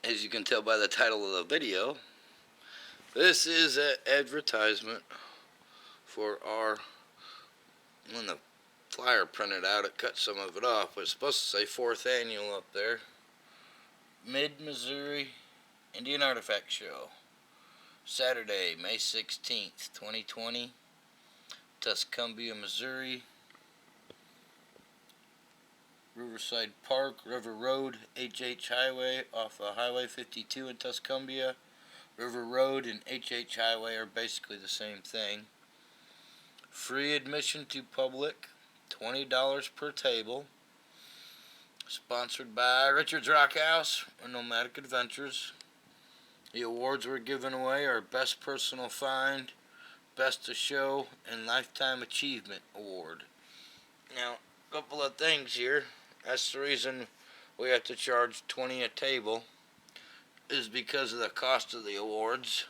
As you can tell by the title of the video, this is an advertisement for our, when the flyer printed out, it cut some of it off, but it's supposed to say 4th annual up there. Mid-Missouri Indian Artifact Show, Saturday, May 16th, 2020, Tuscumbia, Missouri. Riverside Park, River Road, HH Highway off of Highway 52 in Tuscumbia. River Road and HH Highway are basically the same thing. Free admission to public, $20 per table. Sponsored by Richard's Rock House and Nomadic Adventures. The awards we're giving away are Best Personal Find, Best of Show, and Lifetime Achievement Award. Now, a couple of things here. That's the reason we have to charge $20 a table, is because of the cost of the awards.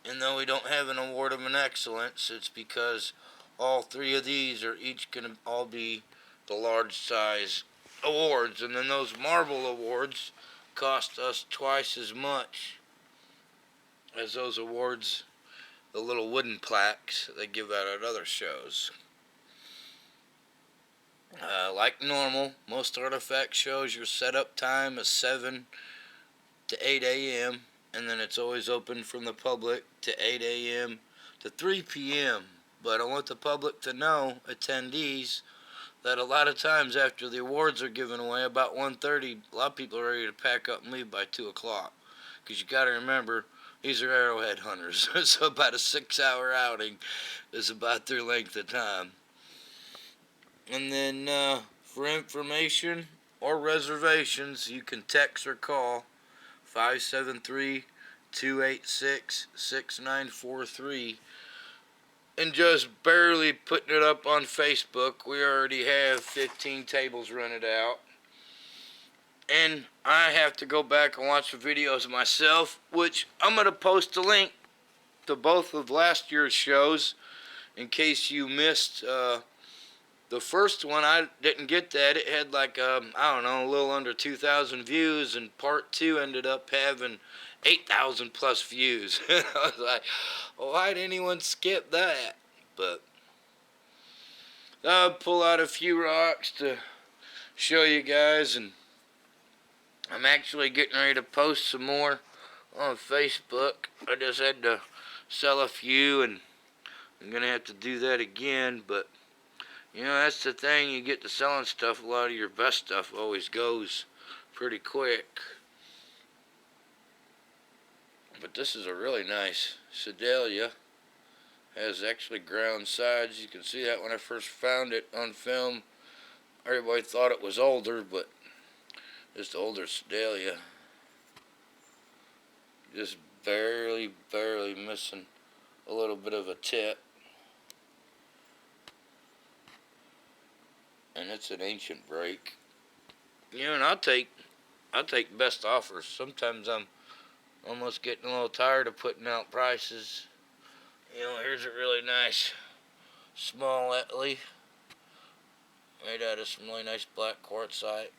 And though we don't have an award of an excellence, it's because all three of these are each going to all be the large size awards. And then those marble awards cost us twice as much as those awards, the little wooden plaques they give out at other shows. Like normal, most artifact shows, your setup time is 7 to 8 a.m. and then it's always open from the public to 8 a.m. to 3 p.m. But I want the public to know, attendees, that a lot of times after the awards are given away, about 1:30, a lot of people are ready to pack up and leave by 2 o'clock. Because you got to remember, these are Arrowhead hunters, so about a 6-hour outing is about their length of time. And then for information or reservations, you can text or call 573-286-6943. And just barely putting it up on Facebook, we already have 15 tables rented out. And I have to go back and watch the videos myself, which I'm going to post a link to both of last year's shows in case you missed the first one. I didn't get that. It had like, I don't know, a little under 2,000 views, and part 2 ended up having 8,000 plus views. I was like, why'd anyone skip that? But I'll pull out a few rocks to show you guys, and I'm actually getting ready to post some more on Facebook. I just had to sell a few, and I'm going to have to do that again, but you know, that's the thing, you get to selling stuff, a lot of your best stuff always goes pretty quick. But this is a really nice Sedalia. Has actually ground sides. You can see that when I first found it on film. Everybody thought it was older, but just older Sedalia. Just barely missing a little bit of a tip. And it's an ancient break. You know, and I'll take best offers. Sometimes I'm almost getting a little tired of putting out prices. You know, here's a really nice small Etley made out of some really nice black quartzite.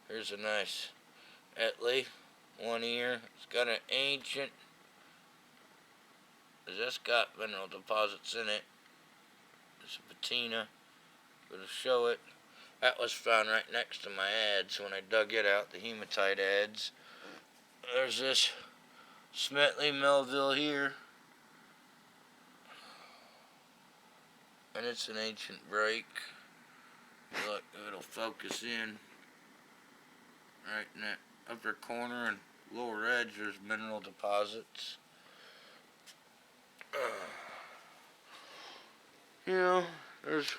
Here's a nice Etley, 1 ear. It's got an ancient, it's just got mineral deposits in it. It's a patina. Gonna show it. That was found right next to my ads when I dug it out, the hematite ads. There's this Smetley Melville here. And it's an ancient break. Look, it'll focus in. Right in that upper corner and lower edge, there's mineral deposits. You know, there's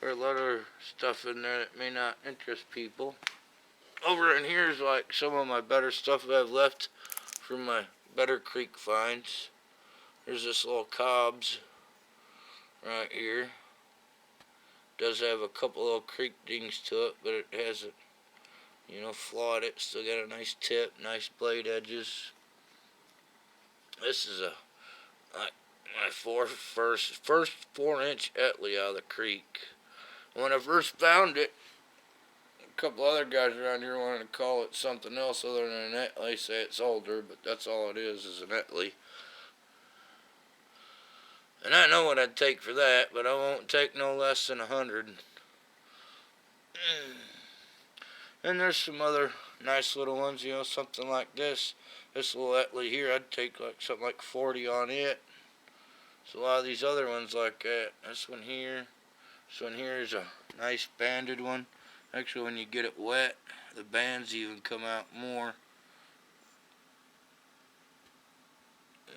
a lot of stuff in there that may not interest people. Over in here is like some of my better stuff that I've left from my Better Creek finds. There's this little Cobb's right here. Does have a couple little creek dings to it, but it hasn't, you know, flawed it. Still got a nice tip, nice blade edges. This is my first 4-inch Etley out of the creek. When I first found it, A couple other guys around here wanted to call it something else other than an Etley. Say it's older, but that's all it is an Etley. And I know what I'd take for that, but I won't take no less than 100. And there's some other nice little ones, you know, something like this. This little Etley here, I'd take like something like 40 on it. So a lot of these other ones like that. This one here is a nice banded one. Actually, when you get it wet, the bands even come out more.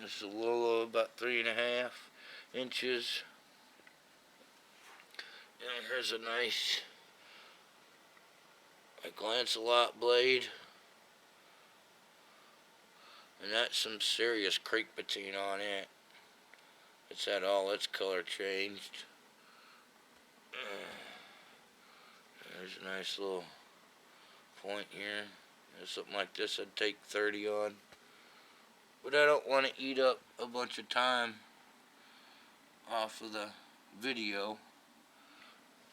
This is a little about 3.5 inches. And here's a nice like Lancelot blade. And that's some serious creek patine on it. It's had all its color changed. There's a nice little point here. Something like this I'd take 30 on. But I don't want to eat up a bunch of time off of the video.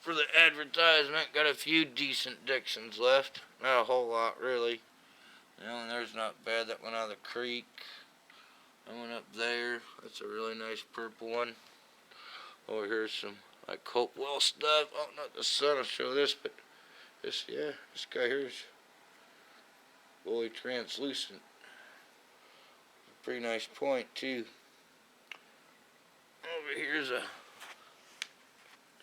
For the advertisement, got a few decent Dixons left. Not a whole lot, really. You know, and there's not bad. That went out of the creek. That one up there. That's a really nice purple one. Over here's some like Hopewell stuff. Oh, not the sun will show this, but this guy here is fully translucent. Pretty nice point too. Over here's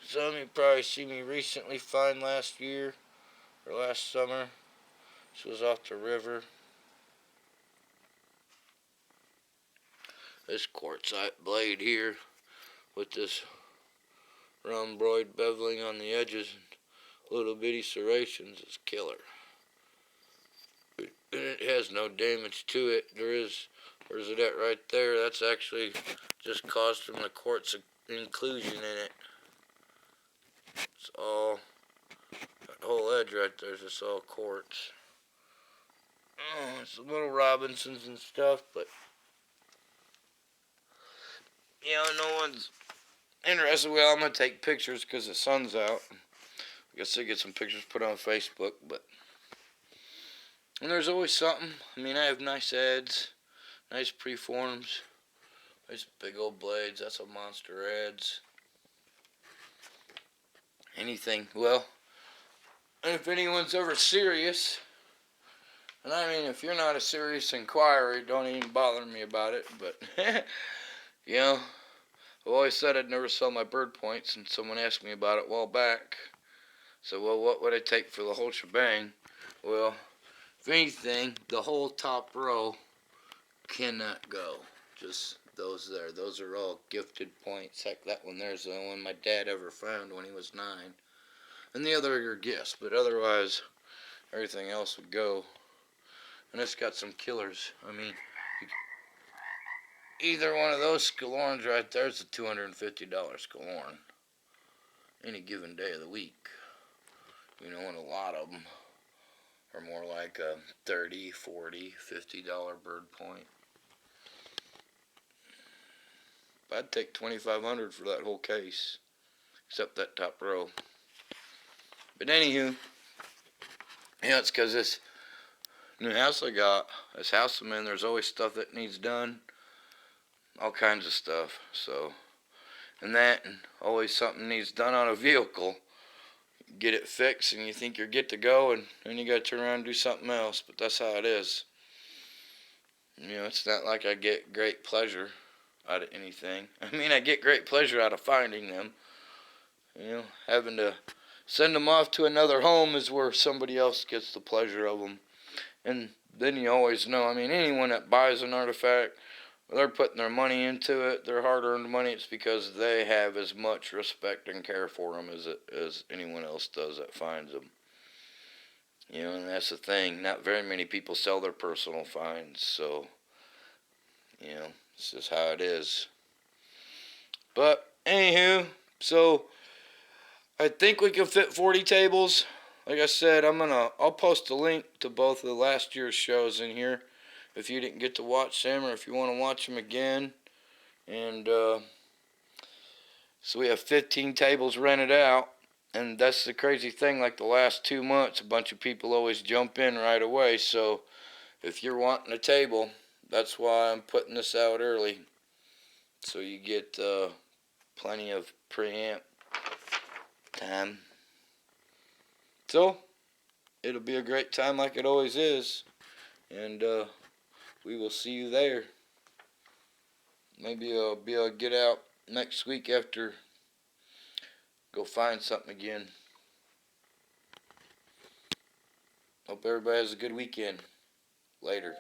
some you probably see me recently find last year or last summer. This was off the river. This quartzite blade here with this rhomboid beveling on the edges and little bitty serrations is killer. And it has no damage to it. Where's it at right there? That's actually just caused from the quartz inclusion in it. It's all, that whole edge right there is just all quartz. Oh, it's a little Robinsons and stuff, but you know, no one's interested. Well, I'm going to take pictures because the sun's out. I guess I get some pictures put on Facebook, but and there's always something. I mean, I have nice eds, nice preforms, nice big old blades. That's a monster eds. Anything. Well, and if anyone's ever serious, and I mean, if you're not a serious inquiry, don't even bother me about it, but you know, I've always said I'd never sell my bird points, and someone asked me about it a while back. So, well, what would I take for the whole shebang? Well, if anything, the whole top row cannot go. Just those there. Those are all gifted points. Heck, that one there's the only one my dad ever found when he was 9. And the other are gifts, but otherwise, everything else would go. And it's got some killers. I mean, either one of those Scalorns right there is a $250 Scalorn. Any given day of the week. You know, and a lot of them are more like a $30, $40, $50 bird point. But I'd take $2,500 for that whole case, except that top row. But anywho, yeah, it's because this new house I got, this house I'm in, there's always stuff that needs done, all kinds of stuff. So, and always something needs done on a vehicle. Get it fixed and you think you're good to go, and then you got to turn around and do something else. But that's how it is. You know, it's not like I get great pleasure out of anything. I mean, I get great pleasure out of finding them. You know, having to send them off to another home is where somebody else gets the pleasure of them. And then you always know, I mean, anyone that buys an artifact, they're putting their money into it, their hard-earned money. It's because they have as much respect and care for them as anyone else does that finds them. You know, and that's the thing. Not very many people sell their personal finds, so, you know, it's just how it is. But, anywho, so, I think we can fit 40 tables. Like I said, I'll post a link to both of the last year's shows in here, if you didn't get to watch them, or if you want to watch them again. And so we have 15 tables rented out. And that's the crazy thing, like the last 2 months, a bunch of people always jump in right away. So if you're wanting a table, that's why I'm putting this out early. So you get plenty of preamp time. So it'll be a great time like it always is. And we will see you there. Maybe I'll be able to get out next week after go find something again. Hope everybody has a good weekend. Later.